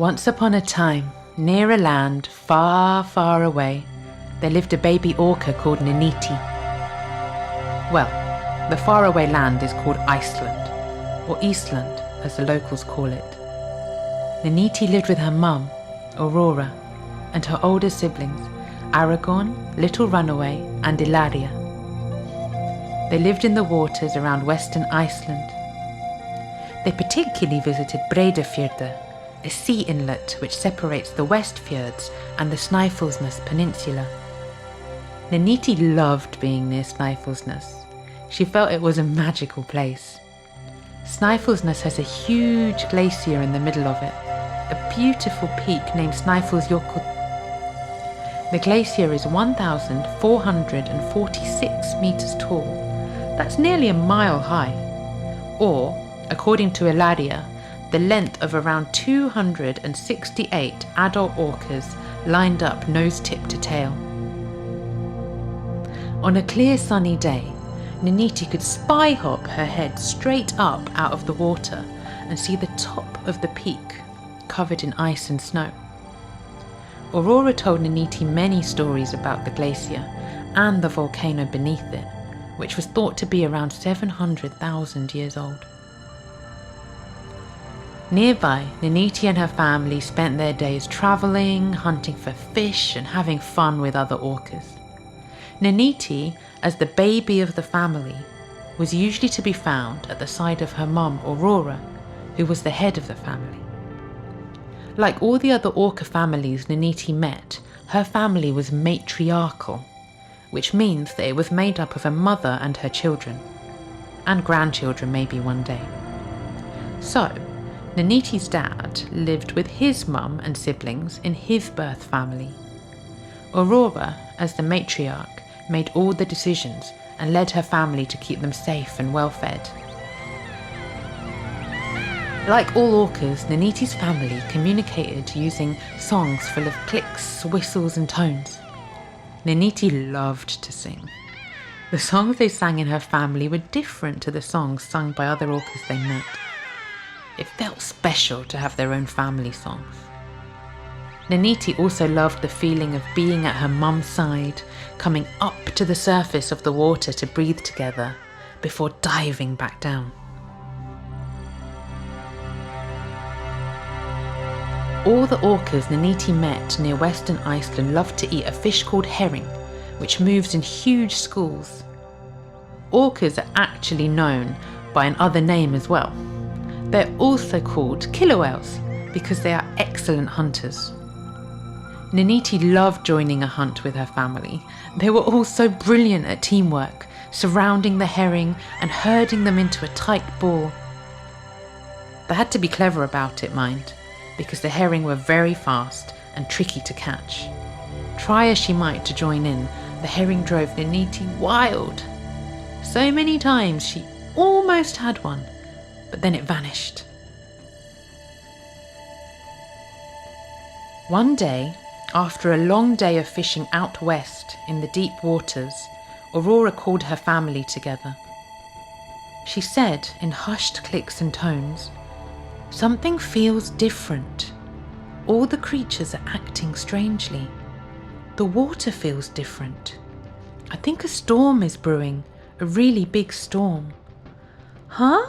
Once upon a time, near a land far, far away, there lived a baby orca called NINITI. Well, the faraway land is called Iceland, or Eastland as the locals call it. NINITI lived with her mum, Aurora, and her older siblings, Aragorn, Little Runaway, and Ilaria. They lived in the waters around Western Iceland. They particularly visited Breiðafjörður, a sea inlet which separates the Westfjords and the Snæfellsnes Peninsula. NINITI loved being near Snæfellsnes. She felt it was a magical place. Snæfellsnes has a huge glacier in the middle of it, a beautiful peak named Snæfellsjökull. The glacier is 1,446 meters tall. That's nearly a mile high, or, according to Ilaria, the length of around 268 adult orcas lined up nose-tip to tail. On a clear sunny day, NINITI could spy hop her head straight up out of the water and see the top of the peak covered in ice and snow. Aurora told NINITI many stories about the glacier and the volcano beneath it, which was thought to be around 700,000 years old. Nearby, NINITI and her family spent their days travelling, hunting for fish and having fun with other orcas. NINITI, as the baby of the family, was usually to be found at the side of her mum Aurora, who was the head of the family. Like all the other orca families NINITI met, her family was matriarchal, which means that it was made up of a mother and her children, and grandchildren maybe one day. So, NINITI's dad lived with his mum and siblings in his birth family. Aurora, as the matriarch, made all the decisions and led her family to keep them safe and well fed. Like all orcas, NINITI's family communicated using songs full of clicks, whistles and tones. NINITI loved to sing. The songs they sang in her family were different to the songs sung by other orcas they met. It felt special to have their own family songs. NINITI also loved the feeling of being at her mum's side, coming up to the surface of the water to breathe together before diving back down. All the orcas NINITI met near Western Iceland loved to eat a fish called herring, which moves in huge schools. Orcas are actually known by another name as well. They're also called killer whales because they are excellent hunters. NINITI loved joining a hunt with her family. They were all so brilliant at teamwork, surrounding the herring and herding them into a tight ball. They had to be clever about it, mind, because the herring were very fast and tricky to catch. Try as she might to join in, the herring drove NINITI wild. So many times she almost had one, but then it vanished. One day, after a long day of fishing out west in the deep waters, Aurora called her family together. She said in hushed clicks and tones, "Something feels different. All the creatures are acting strangely. The water feels different. I think a storm is brewing, a really big storm." "Huh?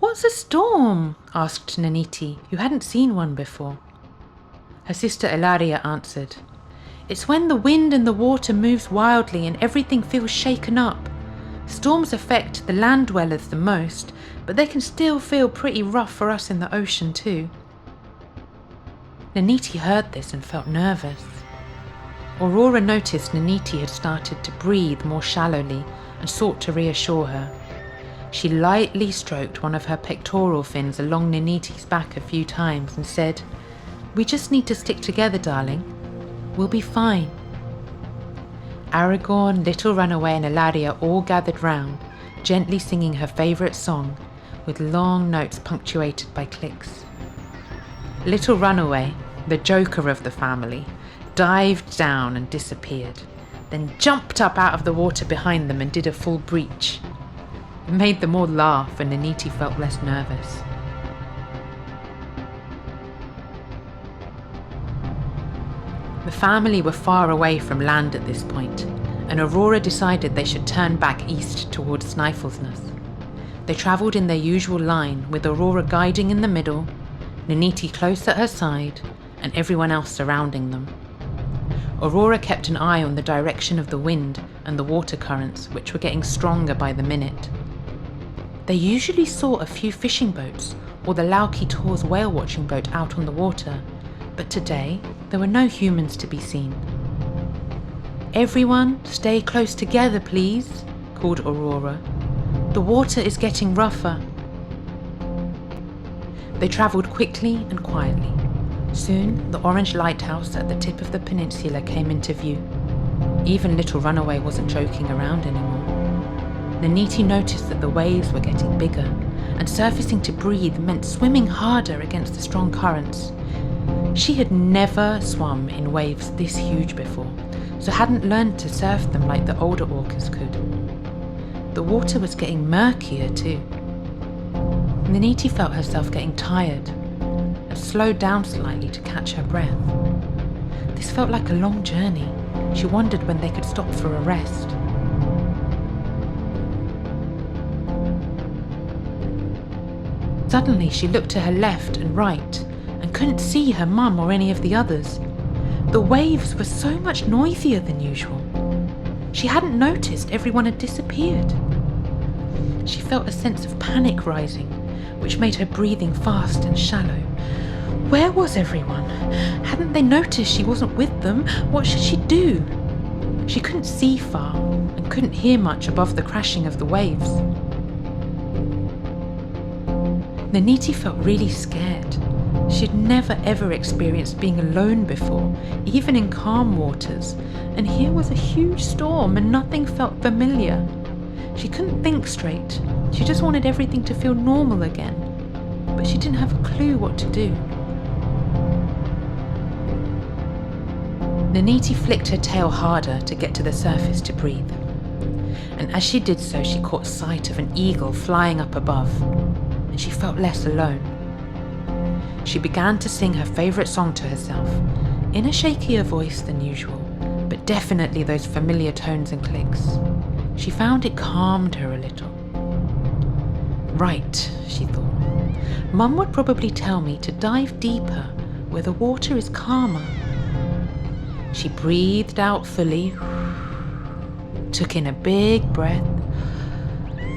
What's a storm?" asked NINITI, who hadn't seen one before. Her sister Ilaria answered, "It's when the wind and the water moves wildly and everything feels shaken up. Storms affect the land dwellers the most, but they can still feel pretty rough for us in the ocean too." NINITI heard this and felt nervous. Aurora noticed NINITI had started to breathe more shallowly and sought to reassure her. She lightly stroked one of her pectoral fins along NINITI's back a few times and said, "We just need to stick together, darling. We'll be fine." Aragorn, Little Runaway and Ilaria all gathered round, gently singing her favourite song, with long notes punctuated by clicks. Little Runaway, the joker of the family, dived down and disappeared, then jumped up out of the water behind them and did a full breach. It made them all laugh and NINITI felt less nervous. The family were far away from land at this point, and Aurora decided they should turn back east towards Snæfellsnes. They travelled in their usual line, with Aurora guiding in the middle, NINITI close at her side, and everyone else surrounding them. Aurora kept an eye on the direction of the wind and the water currents, which were getting stronger by the minute. They usually saw a few fishing boats or the Lauki Tor's whale watching boat out on the water, but today there were no humans to be seen. "Everyone, stay close together, please," called Aurora. "The water is getting rougher." They travelled quickly and quietly. Soon, the orange lighthouse at the tip of the peninsula came into view. Even little Runaway wasn't joking around anymore. NINITI noticed that the waves were getting bigger, and surfacing to breathe meant swimming harder against the strong currents. She had never swum in waves this huge before, so hadn't learned to surf them like the older orcas could. The water was getting murkier too. NINITI felt herself getting tired and slowed down slightly to catch her breath. This felt like a long journey. She wondered when they could stop for a rest. Suddenly she looked to her left and right and couldn't see her mum or any of the others. The waves were so much noisier than usual. She hadn't noticed everyone had disappeared. She felt a sense of panic rising, which made her breathing fast and shallow. Where was everyone? Hadn't they noticed she wasn't with them? What should she do? She couldn't see far and couldn't hear much above the crashing of the waves. NINITI felt really scared. She'd never ever experienced being alone before, even in calm waters, and here was a huge storm and nothing felt familiar. She couldn't think straight. She just wanted everything to feel normal again, but she didn't have a clue what to do. NINITI flicked her tail harder to get to the surface to breathe, and as she did so, she caught sight of an eagle flying up above, and she felt less alone. She began to sing her favourite song to herself, in a shakier voice than usual, but definitely those familiar tones and clicks. She found it calmed her a little. Right, she thought. Mum would probably tell me to dive deeper where the water is calmer. She breathed out fully, took in a big breath,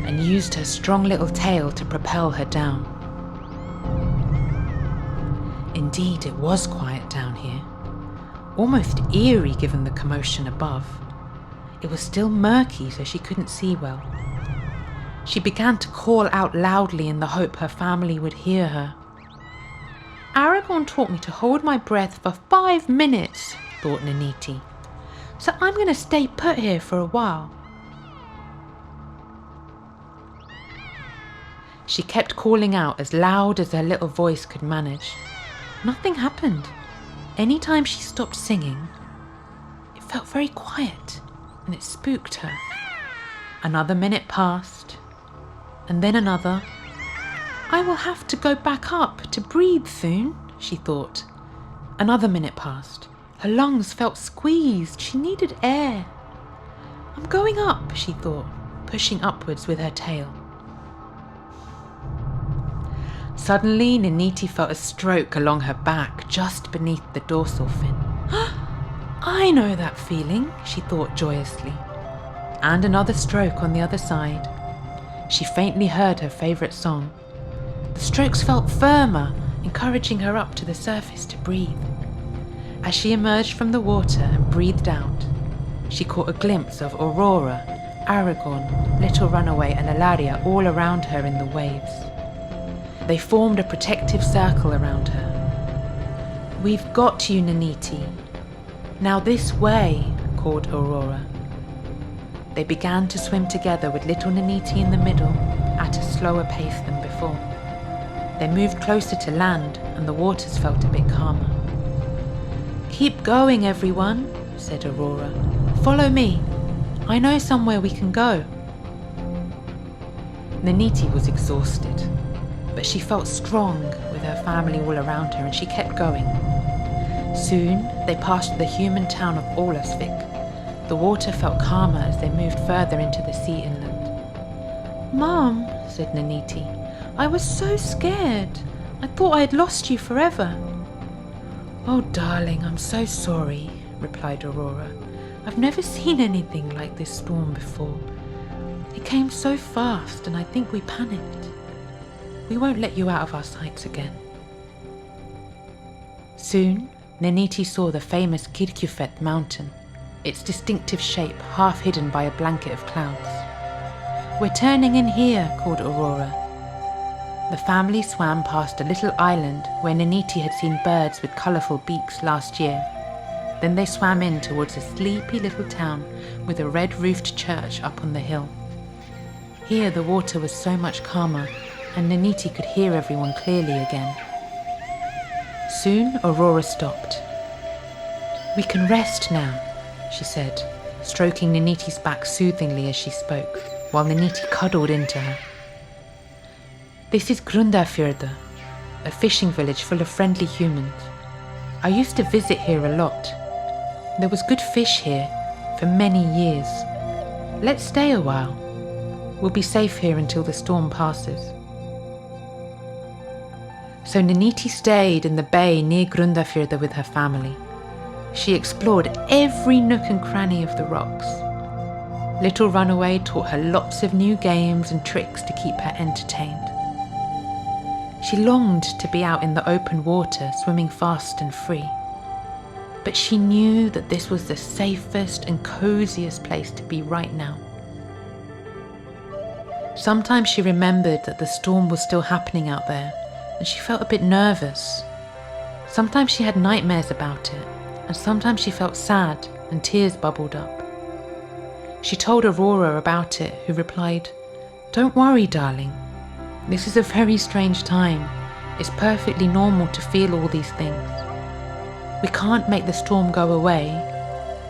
and used her strong little tail to propel her down. Indeed, it was quiet down here, almost eerie given the commotion above. It was still murky, so she couldn't see well. She began to call out loudly in the hope her family would hear her. "Aragorn taught me to hold my breath for 5 minutes, thought NINITI, so I'm going to stay put here for a while. She kept calling out as loud as her little voice could manage. Nothing happened. Anytime she stopped singing, it felt very quiet and it spooked her. Another minute passed, and then another. I will have to go back up to breathe soon, she thought. Another minute passed. Her lungs felt squeezed. She needed air. I'm going up, she thought, pushing upwards with her tail. Suddenly, NINITI felt a stroke along her back, just beneath the dorsal fin. I know that feeling, she thought joyously. And another stroke on the other side. She faintly heard her favourite song. The strokes felt firmer, encouraging her up to the surface to breathe. As she emerged from the water and breathed out, she caught a glimpse of Aurora, Aragorn, Little Runaway and Alaria all around her in the waves. They formed a protective circle around her. We've got you, NINITI. Now this way, called Aurora. They began to swim together with little NINITI in the middle, at a slower pace than before. They moved closer to land and the waters felt a bit calmer. Keep going, everyone, said Aurora. Follow me. I know somewhere we can go. NINITI was exhausted, but she felt strong with her family all around her and she kept going. Soon they passed the human town of Ólafsvík. The water felt calmer as they moved further into the sea inland. "Mom," said NINITI, "I was so scared. I thought I had lost you forever." "Oh, darling, I'm so sorry," replied Aurora. "I've never seen anything like this storm before. It came so fast and I think we panicked. We won't let you out of our sights again." Soon, NINITI saw the famous Kirkjufell mountain, its distinctive shape half hidden by a blanket of clouds. "We're turning in here," called Aurora. The family swam past a little island where NINITI had seen birds with colourful beaks last year. Then they swam in towards a sleepy little town with a red-roofed church up on the hill. Here the water was so much calmer, and NINITI could hear everyone clearly again. Soon Aurora stopped. "We can rest now," she said, stroking NINITI's back soothingly as she spoke, while NINITI cuddled into her. "This is Grundarfjörður, a fishing village full of friendly humans. I used to visit here a lot. There was good fish here for many years. Let's stay a while. We'll be safe here until the storm passes." So NINITI stayed in the bay near Grundarfjörður with her family. She explored every nook and cranny of the rocks. Little Runaway taught her lots of new games and tricks to keep her entertained. She longed to be out in the open water, swimming fast and free. But she knew that this was the safest and coziest place to be right now. Sometimes she remembered that the storm was still happening out there, and she felt a bit nervous. Sometimes she had nightmares about it, and sometimes she felt sad and tears bubbled up. She told Aurora about it, who replied, "Don't worry, darling. This is a very strange time. It's perfectly normal to feel all these things. We can't make the storm go away,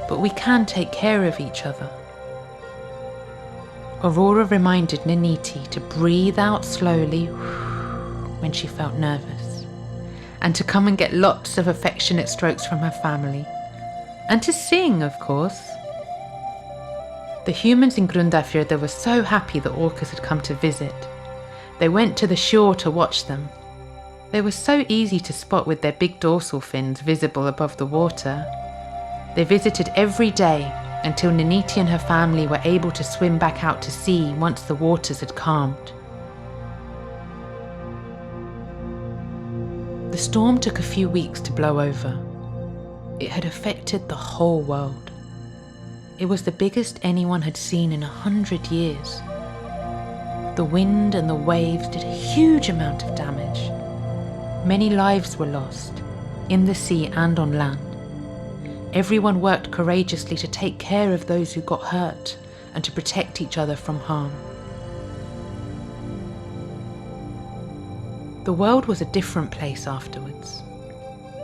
but we can take care of each other." Aurora reminded NINITI to breathe out slowly when she felt nervous, and to come and get lots of affectionate strokes from her family, and to sing, of course. The humans in Grundarfjörður were so happy the orcas had come to visit. They went to the shore to watch them. They were so easy to spot with their big dorsal fins visible above the water. They visited every day until NINITI and her family were able to swim back out to sea once the waters had calmed. The storm took a few weeks to blow over. It had affected the whole world. It was the biggest anyone had seen in 100 years. The wind and the waves did a huge amount of damage. Many lives were lost, in the sea and on land. Everyone worked courageously to take care of those who got hurt and to protect each other from harm. The world was a different place afterwards.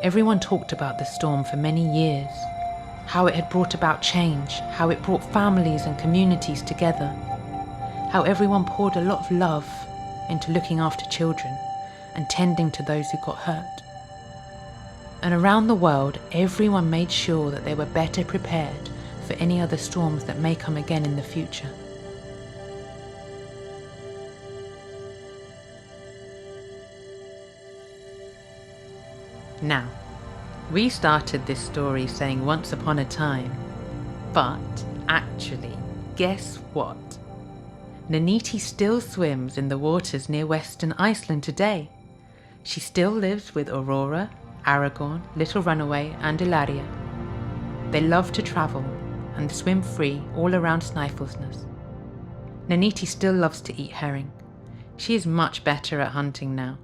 Everyone talked about the storm for many years, how it had brought about change, how it brought families and communities together, how everyone poured a lot of love into looking after children and tending to those who got hurt. And around the world, everyone made sure that they were better prepared for any other storms that may come again in the future. Now, we started this story saying once upon a time, but actually, guess what? NINITI still swims in the waters near Western Iceland today. She still lives with Aurora, Aragorn, Little Runaway and Ilaria. They love to travel and swim free all around Snæfellsnes. NINITI still loves to eat herring. She is much better at hunting now.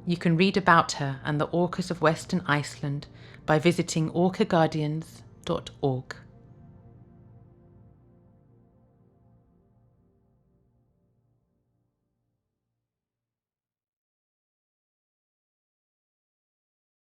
You can read about her and the orcas of Western Iceland by visiting orcaguardians.org.